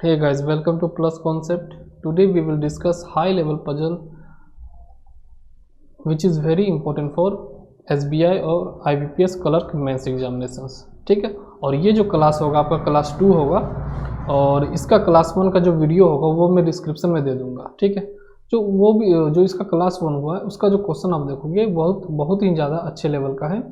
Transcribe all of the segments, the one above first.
Hey guys, welcome to Plus Concept. Today we will discuss high level puzzle which is very important for SBI और IBPS clerk mains examinations. ठीक है, और ये जो class होगा आपका क्लास 2 होगा और इसका क्लास 1 का जो वीडियो होगा वो मैं डिस्क्रिप्शन में दे दूंगा। ठीक है, जो इसका क्लास 1 हुआ है उसका जो क्वेश्चन आप देखोगे बहुत ही ज़्यादा अच्छे लेवल का है।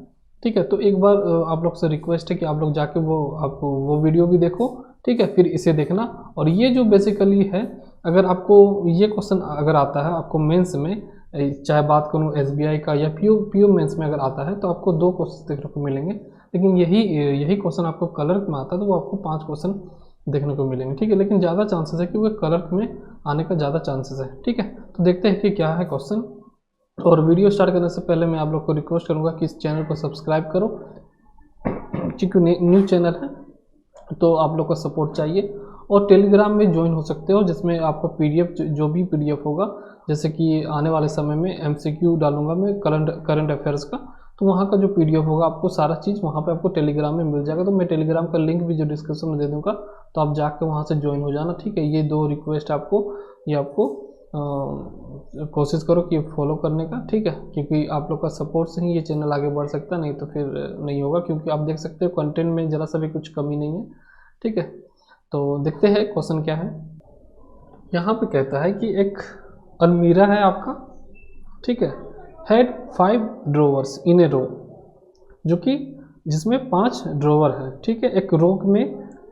ठीक है, तो एक बार आप लोग से रिक्वेस्ट है कि आप लोग जाके वो वीडियो भी देखो। ठीक है, फिर इसे देखना। और ये जो बेसिकली है, अगर आपको ये क्वेश्चन अगर आता है आपको मेंस में, चाहे बात करूँ SBI का या पीओ मेंस में अगर आता है तो आपको 2 क्वेश्चन देखने को मिलेंगे, लेकिन यही क्वेश्चन आपको क्लर्क में आता है तो वो आपको 5 क्वेश्चन देखने को मिलेंगे। ठीक है, लेकिन ज़्यादा चांसेस है कि वो क्लर्क में आने का ज़्यादा चांसेस है। ठीक है, तो देखते हैं कि क्या है क्वेश्चन। और वीडियो स्टार्ट करने से पहले मैं आप लोग को रिक्वेस्ट करूँगा कि इस चैनल को सब्सक्राइब करो, क्योंकि न्यू चैनल है तो आप लोग का सपोर्ट चाहिए। और टेलीग्राम में ज्वाइन हो सकते हो, जिसमें आपको PDF जो भी PDF होगा, जैसे कि आने वाले समय में MCQ डालूंगा मैं करंट अफेयर्स का, तो वहाँ का जो PDF होगा आपको सारा चीज़ वहाँ पे आपको टेलीग्राम में मिल जाएगा। तो मैं टेलीग्राम का लिंक भी जो डिस्क्रिप्शन में दे दूँगा, तो आप जाके वहाँ से ज्वाइन हो जाना। ठीक है, ये 2 रिक्वेस्ट आपको कोशिश करो कि फॉलो करने का। ठीक है, क्योंकि आप लोग का सपोर्ट से ही ये चैनल आगे बढ़ सकता है, नहीं तो फिर नहीं होगा, क्योंकि आप देख सकते हो कंटेंट में ज़रा सा भी कुछ कमी नहीं है। ठीक है, तो देखते हैं क्वेश्चन क्या है। यहाँ पे कहता है कि एक अलमीरा है आपका, ठीक है, हैड 5 ड्रॉवर्स इन ए रो, जो कि जिसमें 5 ड्रॉवर है। ठीक है, एक रो में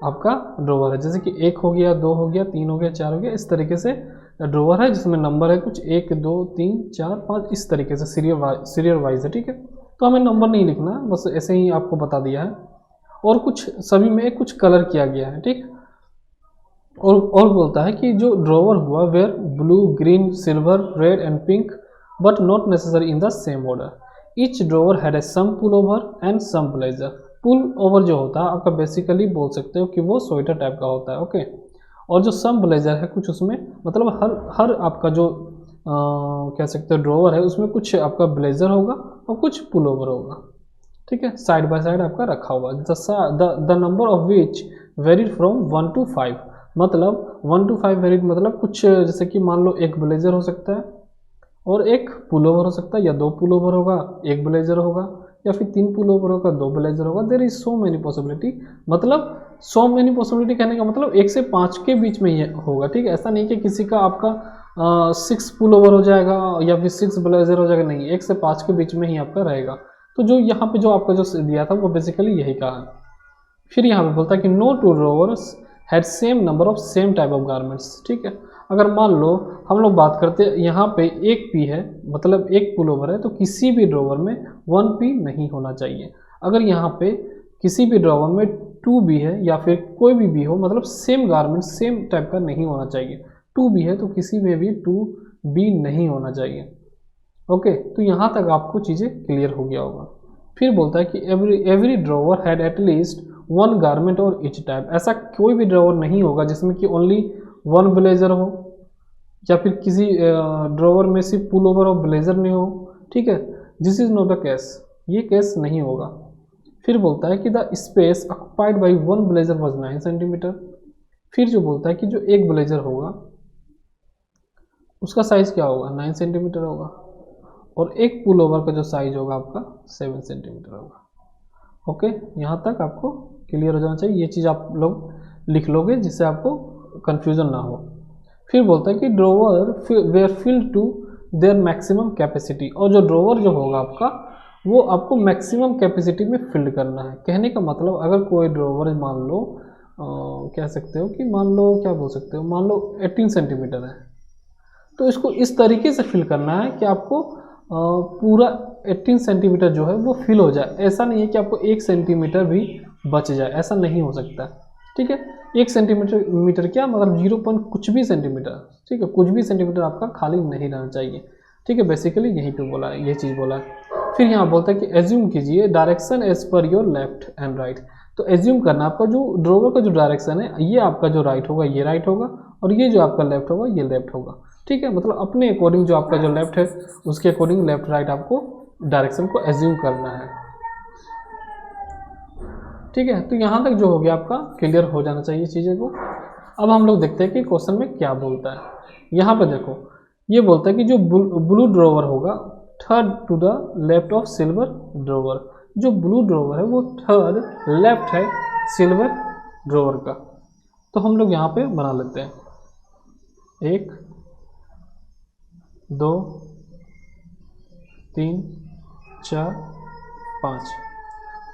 आपका ड्रॉवर है, जैसे कि 1 हो गया, 2 हो गया, 3 हो गया, 4 हो गया, इस तरीके से ड्रॉवर है जिसमें नंबर है कुछ 1 2 3 4 5 इस तरीके से सीरियल वाइज है। ठीक है, तो हमें नंबर नहीं लिखना, बस ऐसे ही आपको बता दिया है। और कुछ सभी में कुछ कलर किया गया है। ठीक, और बोलता है कि जो ड्रॉवर हुआ were blue green silver red and pink but not necessary in the same order. Each drawer had a some pullover and some blazer. Pullover जो होता है आपका बेसिकली बोल सकते हो कि वो स्वेटर टाइप का होता है। ओके, और जो सम ब्लेजर है कुछ उसमें, मतलब हर आपका जो कह सकते हो ड्रॉवर है उसमें कुछ आपका ब्लेजर होगा और कुछ पुल ओवर होगा। ठीक है, साइड बाय साइड आपका रखा हुआ। The number of which varied from 1 to 5, मतलब 1 to 5 वेरीड मतलब कुछ, जैसे कि मान लो एक ब्लेजर हो सकता है और एक पुल ओवर हो सकता है, या 2 पुल ओवर होगा, एक ब्लेजर होगा, या फिर 3 पुल ओवर होगा, 2 ब्लेजर होगा। There is so many possibility, मतलब सो मेनी पॉसिबिलिटी कहने का मतलब 1 से 5 के बीच में ये होगा। ठीक है, ऐसा नहीं कि किसी का आपका 6 पुल ओवर हो जाएगा या फिर 6 ब्लेजर हो जाएगा, नहीं, 1 से 5 के बीच में ही आपका रहेगा। तो जो यहाँ पे जो आपका जो दिया था वो बेसिकली यही कहा है। फिर यहाँ पे बोलता है कि no 2 drawers had same number of same type of garments. ठीक है, अगर मान लो हम लोग बात करते हैं यहाँ पे एक P है, मतलब एक पुल ओवर है, तो किसी भी ड्रॉवर में 1 P नहीं होना चाहिए। अगर यहाँ पे किसी भी ड्रॉवर में 2 B है या फिर कोई भी B हो, मतलब सेम गारमेंट सेम टाइप का नहीं होना चाहिए। 2 B है तो किसी में भी 2 B नहीं होना चाहिए। ओके, तो यहाँ तक आपको चीज़ें क्लियर हो गया होगा। फिर बोलता है कि every drawer had at least 1 garment और इच टाइप। ऐसा कोई भी ड्रॉवर नहीं होगा जिसमें कि ओनली 1 ब्लेजर हो, या फिर किसी ड्रॉवर में सिर्फ पुल ओवर और ब्लेजर नहीं हो। ठीक है, this is not a case, ये केस नहीं होगा। फिर बोलता है कि the space occupied by 1 blazer was 9 centimetre. फिर जो बोलता है कि जो एक ब्लेजर होगा उसका साइज क्या होगा, 9 सेंटीमीटर होगा, और एक पुल ओवर का जो साइज होगा आपका 7 सेंटीमीटर होगा। ओके, यहाँ तक आपको क्लियर हो जाना चाहिए। ये चीज़ आप लोग लिख लोगे जिससे आपको कंफ्यूजन ना हो। फिर बोलता है कि drawer were filled to their maximum capacity, और जो ड्रॉवर जो होगा आपका वो आपको मैक्सिमम कैपेसिटी में फिल्ड करना है। कहने का मतलब अगर कोई ड्रॉवर मान लो कह सकते हो कि मान लो क्या बोल सकते हो, मान लो 18 सेंटीमीटर है, तो इसको इस तरीके से फिल करना है कि आपको पूरा 18 सेंटीमीटर जो है वो फिल हो जाए। ऐसा नहीं है कि आपको 1 सेंटीमीटर भी बच जाए, ऐसा नहीं हो सकता। ठीक है, 1 सेंटीमीटर क्या मतलब 0 कुछ भी सेंटीमीटर। ठीक है, कुछ भी सेंटीमीटर आपका खाली नहीं रहना चाहिए। ठीक है, बेसिकली यहीं पे बोला है, ये चीज़ बोला है। फिर यहाँ बोलता है कि एज्यूम कीजिए direction as per your left and right. तो एज्यूम करना आपका जो ड्रॉवर का जो डायरेक्शन है, ये आपका जो राइट होगा ये राइट होगा, और ये जो आपका लेफ्ट होगा ये लेफ्ट होगा। ठीक है, मतलब अपने अकॉर्डिंग जो आपका जो लेफ्ट है उसके अकॉर्डिंग लेफ्ट राइट आपको डायरेक्शन को एज्यूम करना है। ठीक है, तो यहाँ तक जो हो गया आपका क्लियर हो जाना चाहिए चीज़ें को। अब हम लोग देखते हैं कि क्वेश्चन में क्या बोलता है। यहाँ पे देखो ये बोलता है कि जो ब्लू ड्रॉवर होगा third to the left of silver drawer, जो ब्लू ड्रॉवर है वो थर्ड लेफ्ट है सिल्वर ड्रॉवर का। तो हम लोग यहाँ पे बना लेते हैं 1 2 3 4 5।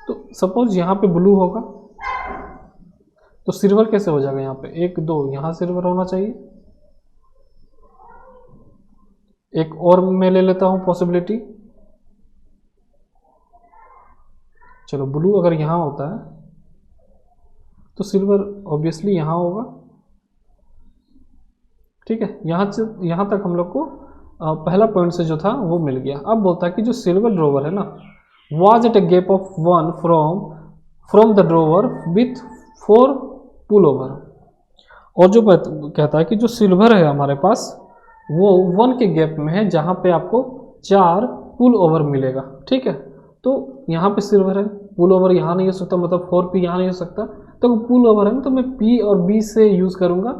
तो सपोज यहाँ पे ब्लू होगा तो सिल्वर कैसे हो जाएगा, यहाँ पे 1 2 यहाँ सिल्वर होना चाहिए। एक और मैं ले लेता हूँ पॉसिबिलिटी, चलो ब्लू अगर यहाँ होता है तो सिल्वर ऑब्वियसली यहाँ होगा। ठीक है, यहाँ तक हम लोग को पहला पॉइंट से जो था वो मिल गया। अब बोलता है कि जो सिल्वर ड्रॉवर है ना was at a gap of 1 from the drawer with 4 pullover. और जो कहता है कि जो सिल्वर है हमारे पास वो 1 के गैप में है जहाँ पे आपको 4 पुल ओवर मिलेगा। ठीक है, तो यहाँ पे सिल्वर है, पुल ओवर यहाँ नहीं हो सकता, मतलब 4p यहाँ नहीं हो सकता, तो पुल ओवर है ना तो मैं p और b से यूज़ करूँगा।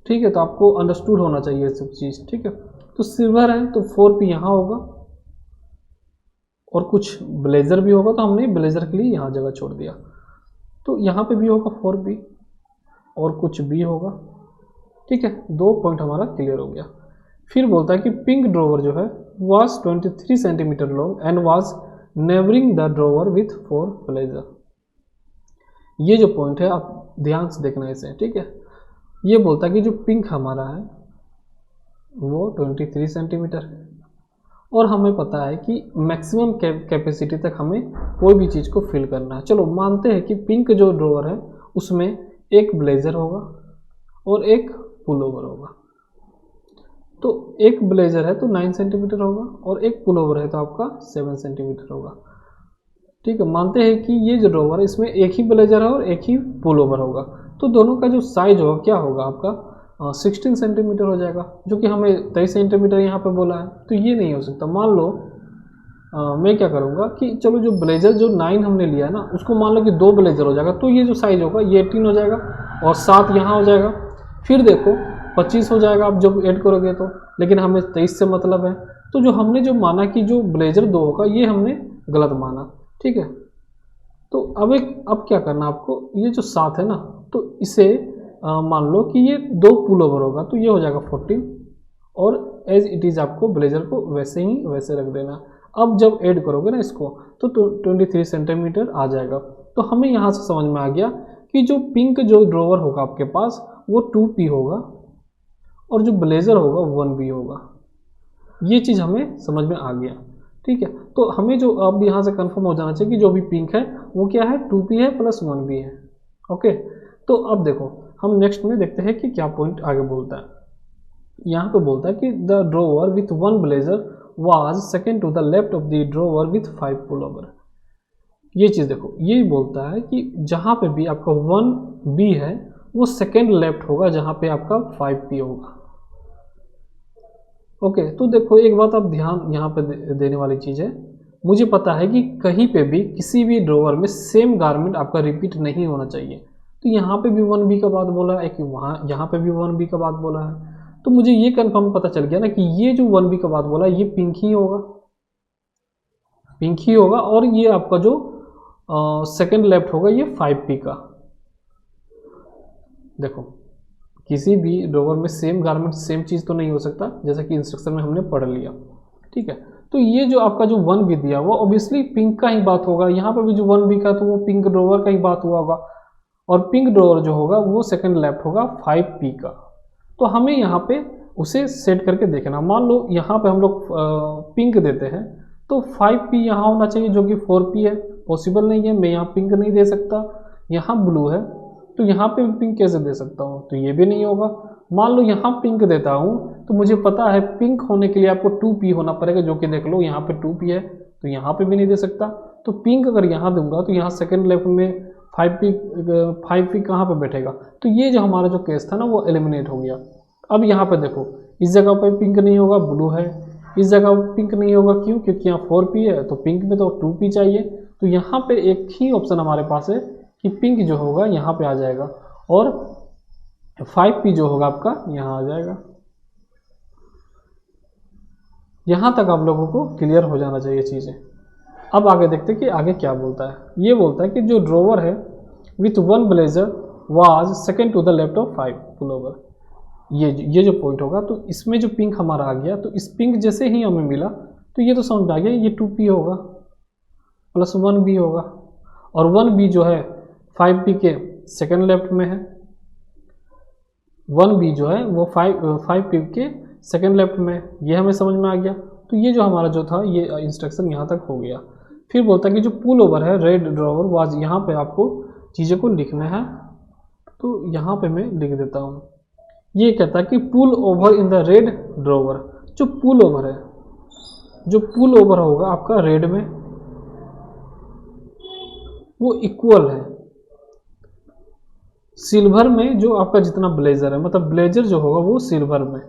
ठीक है, तो आपको अंडरस्टूड होना चाहिए ये सब चीज़। ठीक है, तो सिल्वर है तो 4p यहाँ होगा और कुछ ब्लेजर भी होगा, तो हमने ब्लेजर के लिए यहाँ जगह छोड़ दिया। तो यहाँ पे भी होगा 4p और कुछ b होगा। ठीक है, 2 पॉइंट हमारा क्लियर हो गया। फिर बोलता है कि पिंक ड्रॉवर जो है was 23 centimetre long and was neighbouring the drawer with 4 blazer. ये जो पॉइंट है आप ध्यान से देखना इसे। ठीक है, ये बोलता है कि जो पिंक हमारा है वो 23 सेंटीमीटर है और हमें पता है कि मैक्सिमम कैपेसिटी तक हमें कोई भी चीज़ को फिल करना है। चलो मानते हैं कि पिंक जो ड्रॉवर है उसमें एक ब्लेजर होगा और एक पुल ओवर होगा। तो एक ब्लेजर है तो 9 सेंटीमीटर होगा और एक पुल ओवर है तो आपका 7 सेंटीमीटर होगा। ठीक है, मानते हैं कि ये जो ड्रॉवर है इसमें एक ही ब्लेजर है और एक ही पुल ओवर होगा, तो दोनों का जो साइज होगा क्या होगा आपका 16 सेंटीमीटर हो जाएगा, जो कि हमें 23 सेंटीमीटर यहाँ पे बोला है। तो ये नहीं हो सकता। मान लो मैं क्या करूँगा कि चलो जो ब्लेजर जो 9 हमने लिया है ना उसको मान लो कि 2 ब्लेजर हो जाएगा, तो ये जो साइज होगा ये 18 हो जाएगा और 7 यहाँ हो जाएगा। फिर देखो 25 हो जाएगा आप जब ऐड करोगे तो, लेकिन हमें 23 से मतलब है। तो जो हमने जो माना कि जो ब्लेजर 2 होगा ये हमने गलत माना। ठीक है, तो अब क्या करना आपको, ये जो 7 है ना तो इसे मान लो कि ये 2 पुल ओवर होगा तो ये हो जाएगा 14 और एज इट इज़ आपको ब्लेजर को वैसे ही वैसे रख देना। अब जब ऐड करोगे ना इसको तो 23 सेंटीमीटर आ जाएगा। तो हमें यहाँ से समझ में आ गया कि जो पिंक जो ड्रॉवर होगा आपके पास वो 2p होगा और जो ब्लेजर होगा 1b होगा। ये चीज़ हमें समझ में आ गया। ठीक है, तो हमें जो अब यहाँ से कंफर्म हो जाना चाहिए कि जो भी पिंक है वो क्या है 2p है प्लस 1b है। ओके, तो अब देखो हम नेक्स्ट में देखते हैं कि क्या पॉइंट आगे बोलता है। यहाँ पे बोलता है कि the drawer with 1 blazer was second to the left of the drawer with 5 pullover. ये चीज़ देखो, ये बोलता है कि जहाँ पे भी आपका 1b है वो सेकेंड लेफ्ट होगा जहाँ पे आपका 5p होगा। ओके, तो देखो एक बात आप ध्यान यहाँ पे देने वाली चीज़ है, मुझे पता है कि कहीं पे भी किसी भी ड्रॉवर में सेम गारमेंट आपका रिपीट नहीं होना चाहिए। तो यहाँ पे भी 1b का बात बोला है कि यहाँ पे भी 1b का बात बोला है, तो मुझे ये कंफर्म पता चल गया ना कि ये जो 1b का बात बोला है ये पिंक ही होगा, पिंक ही होगा। और ये आपका जो सेकेंड लेफ्ट होगा ये 5p का। देखो किसी भी ड्रॉवर में सेम गारमेंट सेम चीज़ तो नहीं हो सकता, जैसा कि इंस्ट्रक्शन में हमने पढ़ लिया। ठीक है, तो ये जो आपका जो 1b दिया वो ऑब्वियसली पिंक का ही बात होगा। यहाँ पर भी जो 1b का तो वो पिंक ड्रॉवर का ही बात हुआ होगा और पिंक ड्रॉवर जो होगा वो सेकंड लेफ्ट होगा 5p का। तो हमें यहाँ पे उसे सेट करके देखना। मान लो यहाँ पे हम लोग पिंक देते हैं तो 5p यहाँ होना चाहिए जो कि 4p है, पॉसिबल नहीं है, मैं यहाँ पिंक नहीं दे सकता। यहाँ ब्लू है तो यहाँ पे पिंक कैसे दे सकता हूँ, तो ये भी नहीं होगा। मान लो यहाँ पिंक देता हूँ तो मुझे पता है पिंक होने के लिए आपको 2p होना पड़ेगा, जो कि देख लो यहाँ पे 2p है तो यहाँ पे भी नहीं दे सकता। तो पिंक अगर यहाँ दूंगा तो यहाँ सेकंड लेफ्ट में 5p कहाँ पे बैठेगा, तो ये जो हमारा जो केस था ना वो एलिमिनेट हो गया। अब यहाँ पे देखो इस जगह पे पिंक नहीं होगा, ब्लू है, इस जगह पिंक नहीं होगा, क्यों, क्योंकि यहाँ 4p है तो पिंक में तो 2p चाहिए। तो यहाँ पे एक ही ऑप्शन हमारे पास है कि पिंक जो होगा यहाँ पे आ जाएगा और 5P जो होगा आपका यहाँ आ जाएगा। यहाँ तक आप लोगों को क्लियर हो जाना चाहिए चीज़ें। अब आगे देखते हैं कि आगे क्या बोलता है। ये बोलता है कि जो ड्रोवर है with 1 blazer was second to the left of 5 pullover. ये जो पॉइंट होगा, तो इसमें जो पिंक हमारा आ गया, तो इस पिंक जैसे ही हमें मिला तो ये तो समझ आ गया ये 2P होगा प्लस 1B होगा, और 1B जो है 5P के सेकेंड लेफ्ट में है, 1B जो है वो 5P के सेकेंड लेफ्ट में, ये हमें समझ में आ गया। तो ये जो हमारा जो था ये इंस्ट्रक्शन यहाँ तक हो गया। फिर बोलता है कि जो पुल ओवर है रेड ड्रॉवर वाज, यहाँ पे आपको चीज़ों को लिखना है, तो यहाँ पे मैं लिख देता हूँ। ये कहता है कि pullover in the red drawer, जो पुल ओवर है, जो पुल ओवर होगा आपका रेड में वो इक्वल है सिल्वर में जो आपका जितना ब्लेजर है, मतलब ब्लेजर जो होगा वो सिल्वर में।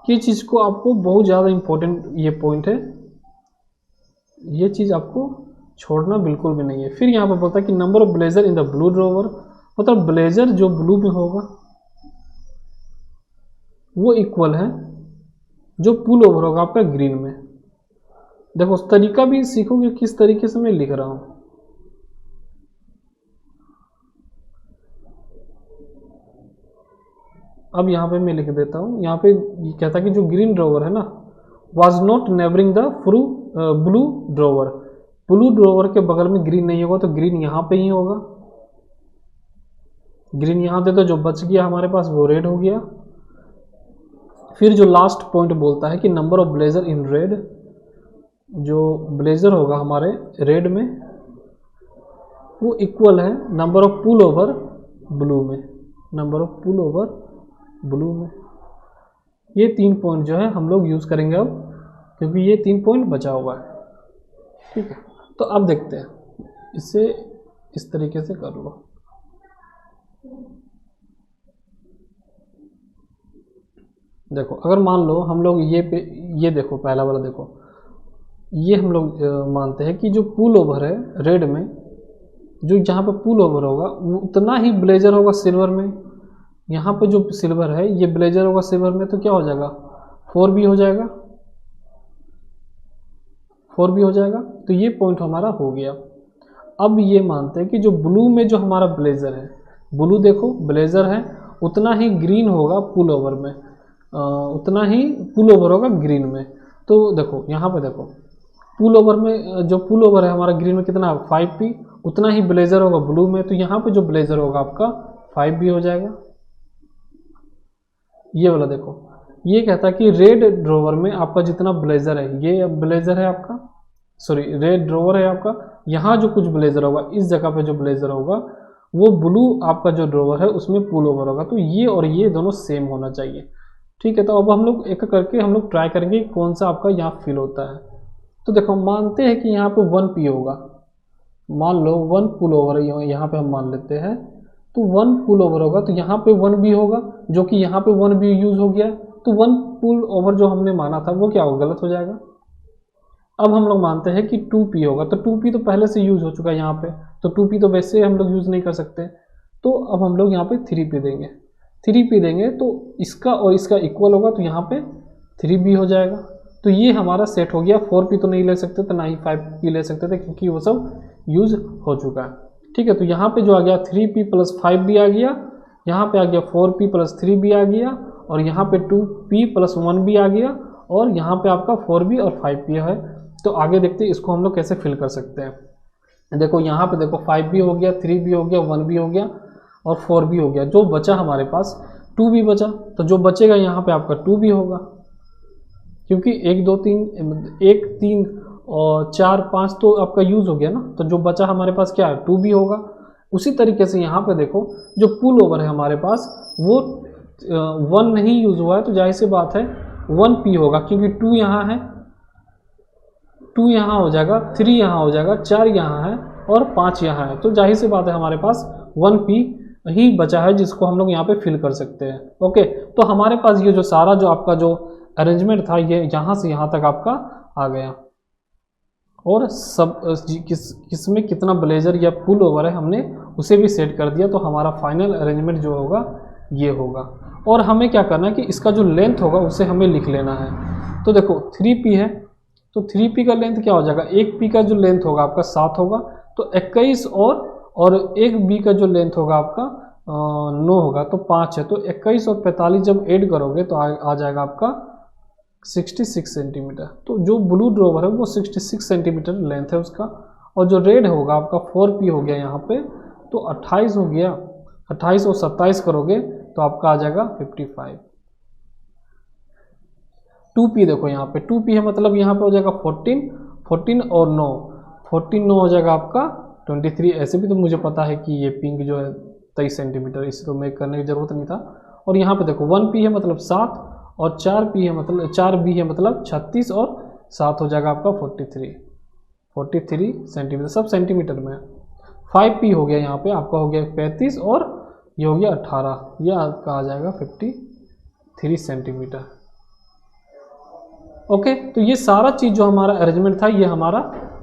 ये चीज़ को आपको बहुत ज़्यादा इंपॉर्टेंट ये पॉइंट है, ये चीज़ आपको छोड़ना बिल्कुल भी नहीं है। फिर यहाँ पर बोलता है कि number of blazer in the blue drawer, मतलब ब्लेजर जो ब्लू में होगा वो इक्वल है जो पुल ओवर होगा आपका ग्रीन में। देखो उस तरीका भी सीखोगे किस तरीके से मैं लिख रहा हूँ। अब यहाँ पे मैं लिख देता हूँ, यहाँ पे कहता है कि जो ग्रीन ड्रॉवर है ना was not neighbouring the blue drawer, blue drawer के बगल में ग्रीन नहीं होगा, तो ग्रीन यहाँ पे ही होगा। ग्रीन यहाँ दे दो, जो बच गया हमारे पास वो रेड हो गया। फिर जो लास्ट पॉइंट बोलता है कि number of blazer in red, जो ब्लेजर होगा हमारे रेड में वो इक्वल है number of pullover blue में, number of pullover blue में। ये 3 पॉइंट जो है हम लोग यूज़ करेंगे अब, क्योंकि ये 3 पॉइंट बचा हुआ है। ठीक है, तो अब देखते हैं इसे इस तरीके से कर लो। देखो अगर मान लो हम लोग ये देखो पहला वाला देखो, ये हम लोग मानते हैं कि जो पुल ओवर है रेड में, जो जहाँ पे पुल ओवर होगा वो उतना ही ब्लेजर होगा सिल्वर में। यहाँ पे जो सिल्वर है ये ब्लेजर होगा सिल्वर में, तो क्या हो जाएगा 4B हो जाएगा, 4B हो जाएगा। तो ये पॉइंट हमारा हो गया। अब ये मानते हैं कि जो ब्लू में जो हमारा ब्लेजर है, ब्लू देखो ब्लेजर है उतना ही ग्रीन होगा पुल ओवर में, उतना ही पुल ओवर होगा ग्रीन में। तो देखो यहाँ पे देखो पुल ओवर में जो पुल ओवर है हमारा ग्रीन में कितना 5P, उतना ही ब्लेजर होगा ब्लू में, तो यहाँ पे जो ब्लेजर होगा आपका 5B हो जाएगा। ये वाला देखो ये कहता है कि रेड ड्रॉवर में आपका जितना ब्लेजर है, ये ब्लेजर है आपका, सॉरी रेड ड्रॉवर है आपका, यहाँ जो कुछ ब्लेजर होगा इस जगह पे जो ब्लेजर होगा वो ब्लू आपका जो ड्रॉवर है उसमें पुल ओवर होगा, तो ये और ये दोनों सेम होना चाहिए। ठीक है, तो अब हम लोग एक करके हम लोग ट्राई करेंगे कौन सा आपका यहाँ फिल होता है। तो देखो मानते हैं कि यहाँ पे 1P होगा, मान लो 1 पुल ओवर यहाँ पे हम मान लेते हैं, तो 1 पुल ओवर होगा तो यहाँ पे 1B होगा, जो कि यहाँ पे 1B यूज हो गया, तो 1 पुल ओवर जो हमने माना था वो क्या होगा गलत हो जाएगा। अब हम लोग मानते हैं कि 2P होगा, तो 2P तो पहले से यूज हो चुका है यहाँ पे, तो 2P तो वैसे हम लोग यूज नहीं कर सकते, तो अब हम लोग यहाँ पे 3P देंगे। 3P देंगे तो इसका और इसका इक्वल होगा, तो यहाँ पे 3B हो जाएगा। तो ये हमारा सेट हो गया। 4P तो नहीं ले सकते थे, ना ही 5P ले सकते थे, क्योंकि वो सब यूज हो चुका है। ठीक है, तो यहाँ पे जो आ गया 3P प्लस 5B आ गया, यहाँ पे आ गया 4P प्लस 3B आ गया, और यहाँ पे 2P प्लस 1B आ गया, और यहाँ पे आपका 4B और 5P है। तो आगे देखते हैं इसको हम लोग कैसे फिल कर सकते हैं। देखो यहाँ पे देखो 5B हो गया, 3B हो गया, 1B हो गया और 4B हो गया। जो बचा हमारे पास 2B बचा, तो जो बचेगा यहाँ पे आपका 2B होगा, क्योंकि 1 2 3 और 4 5 तो आपका यूज़ हो गया ना, तो जो बचा हमारे पास क्या है 2B होगा। उसी तरीके से यहाँ पे देखो जो पुल ओवर है हमारे पास वो 1 नहीं यूज़ हुआ है, तो जाहिर सी बात है 1P होगा, क्योंकि 2 यहाँ है, 2 यहाँ हो जाएगा, 3 यहाँ हो जाएगा, 4 यहाँ है और 5 यहाँ है, तो जाहिर सी बात है हमारे पास 1P ही बचा है जिसको हम लोग यहाँ पे फिल कर सकते हैं। ओके, तो हमारे पास ये जो सारा जो आपका जो अरेंजमेंट था ये यहाँ से यहाँ तक आपका आ गया, और सब किसमें कितना ब्लेजर या पुल ओवर है हमने उसे भी सेट कर दिया। तो हमारा फाइनल अरेंजमेंट जो होगा ये होगा। और हमें क्या करना है कि इसका जो लेंथ होगा उसे हमें लिख लेना है। तो देखो 3p है, तो 3p का लेंथ क्या हो जाएगा, एक p का जो लेंथ होगा आपका 7 होगा, तो 21 और एक b का जो लेंथ होगा आपका 9 होगा, तो 5 है। तो 21 और 45 जब ऐड करोगे तो आ जाएगा आपका 66 सेंटीमीटर। तो जो ब्लू ड्रोवर है वो 66 सेंटीमीटर लेंथ है उसका। और जो रेड होगा आपका 4p हो गया यहाँ पे, तो 28 हो गया, 28 और 27 करोगे तो आपका आ जाएगा 55। 2p देखो यहाँ पे 2p है, मतलब यहाँ पे हो जाएगा 14 और 9, 9 हो जाएगा आपका 23। ऐसे भी तो मुझे पता है कि ये पिंक जो है 23 सेंटीमीटर, इसे तो मेक करने की ज़रूरत नहीं था। और यहाँ पे देखो 1p है मतलब 7, और 4p है मतलब 4b है मतलब 36, और 7 हो जाएगा आपका 43 सेंटीमीटर, सब सेंटीमीटर में है। 5p हो गया यहाँ पे आपका हो गया 35, और ये हो गया 18, ये आपका आ जाएगा 53 सेंटीमीटर। ओके, तो ये सारा चीज़ जो हमारा अरेंजमेंट था ये हमारा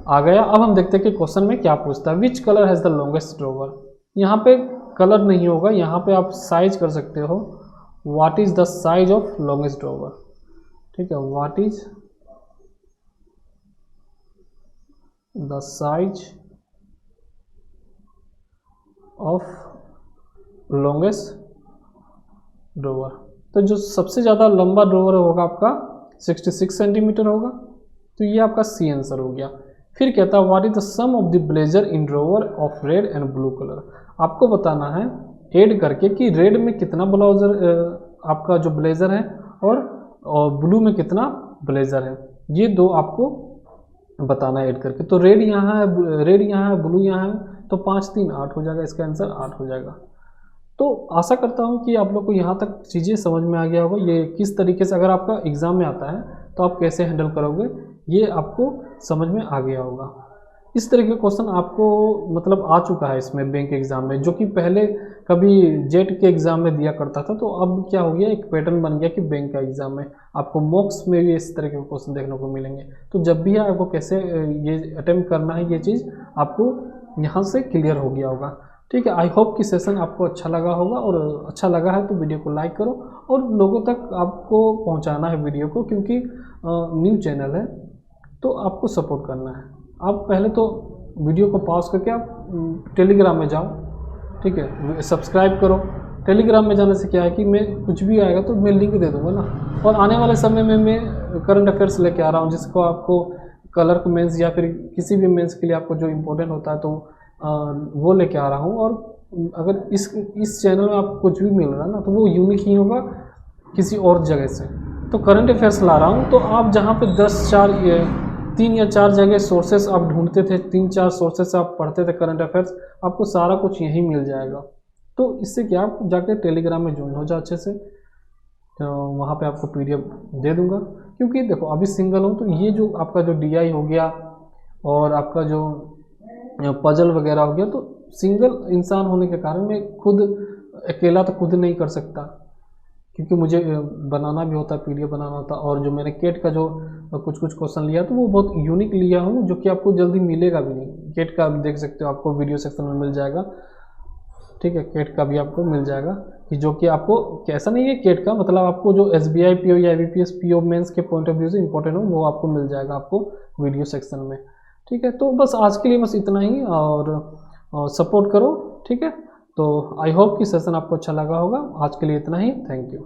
आ गया। अब हम देखते हैं कि क्वेश्चन में क्या पूछता है। Which colour has the longest drawer. यहाँ पे कलर नहीं होगा, यहाँ पे आप साइज कर सकते हो। What is the size of longest drawer, ठीक है, what is the size of longest drawer. तो जो सबसे ज़्यादा लंबा ड्रोवर होगा आपका 66 सेंटीमीटर होगा, तो ये आपका सी आंसर हो गया। फिर कहता है what is the sum of the blazer in drawer of red and blue colour. आपको बताना है ऐड करके कि रेड में कितना ब्लाउजर आपका जो ब्लेजर है, और ब्लू में कितना ब्लेजर है, ये दो आपको बताना है ऐड करके। तो रेड यहाँ है, ब्लू यहाँ है, तो 5 3 8 हो जाएगा, इसका आंसर 8 हो जाएगा। तो आशा करता हूँ कि आप लोग को यहाँ तक चीज़ें समझ में आ गया होगा, ये किस तरीके से अगर आपका एग्ज़ाम में आता है तो आप कैसे हैंडल करोगे, ये आपको समझ में आ गया होगा। इस तरह के क्वेश्चन आपको मतलब आ चुका है इसमें बैंक एग्ज़ाम में, जो कि पहले कभी जेट के एग्ज़ाम में दिया करता था, तो अब क्या हो गया, एक पैटर्न बन गया कि बैंक का एग्ज़ाम में आपको मॉक्स में भी इस तरह के क्वेश्चन देखने को मिलेंगे। तो जब भी आपको कैसे ये अटेम्प्ट करना है, ये चीज़ आपको यहाँ से क्लियर हो गया होगा। ठीक है, आई होप कि सेशन आपको अच्छा लगा होगा, और अच्छा लगा है तो वीडियो को लाइक करो, और लोगों तक आपको पहुंचाना है वीडियो को, क्योंकि न्यू चैनल है तो आपको सपोर्ट करना है। आप पहले तो वीडियो को पॉज करके आप टेलीग्राम में जाओ, ठीक है, सब्सक्राइब करो। टेलीग्राम में जाने से क्या है कि मैं कुछ भी आएगा तो मैं लिंक दे दूँगा ना, और आने वाले समय में मैं करंट अफेयर्स लेके आ रहा हूँ, जिसको आपको क्लर्क मेंस या फिर किसी भी मेंस के लिए आपको जो इम्पोर्टेंट होता है तो वो लेके आ रहा हूँ। और अगर इस चैनल में आपको कुछ भी मिल रहा है ना, तो वो यूनिक ही होगा किसी और जगह से। तो करंट अफेयर्स ला रहा हूँ, तो आप जहाँ पे 3 या 4 जगह सोर्सेस आप ढूंढते थे, 3-4 सोर्सेस से आप पढ़ते थे करंट अफेयर्स, आपको सारा कुछ यहीं मिल जाएगा। तो इससे क्या, आप जाके टेलीग्राम में ज्वाइन हो जाओ अच्छे से, तो वहाँ पे आपको PDF दे दूँगा। क्योंकि देखो अभी सिंगल हूँ, तो ये जो आपका जो DI हो गया और आपका जो पजल वगैरह हो गया, तो सिंगल इंसान होने के कारण मैं खुद अकेला तो खुद नहीं कर सकता, क्योंकि मुझे बनाना भी होता है, PDF बनाना होता है। और जो मैंने केट का जो कुछ क्वेश्चन लिया तो वो बहुत यूनिक लिया हूँ, जो कि आपको जल्दी मिलेगा भी नहीं। केट का देख सकते हो, आपको वीडियो सेक्शन में मिल जाएगा, ठीक है, केट का भी आपको मिल जाएगा, कि जो कि आपको कैसा नहीं है केट का, मतलब आपको जो SBI PO या IBPS PO मेंस के पॉइंट ऑफ व्यू से इंपॉर्टेंट हो वो आपको मिल जाएगा आपको वीडियो सेक्शन में। ठीक है, तो बस आज के लिए बस इतना ही, और सपोर्ट करो, ठीक है। तो आई होप कि सेशन आपको अच्छा लगा होगा। आज के लिए इतना ही, थैंक यू।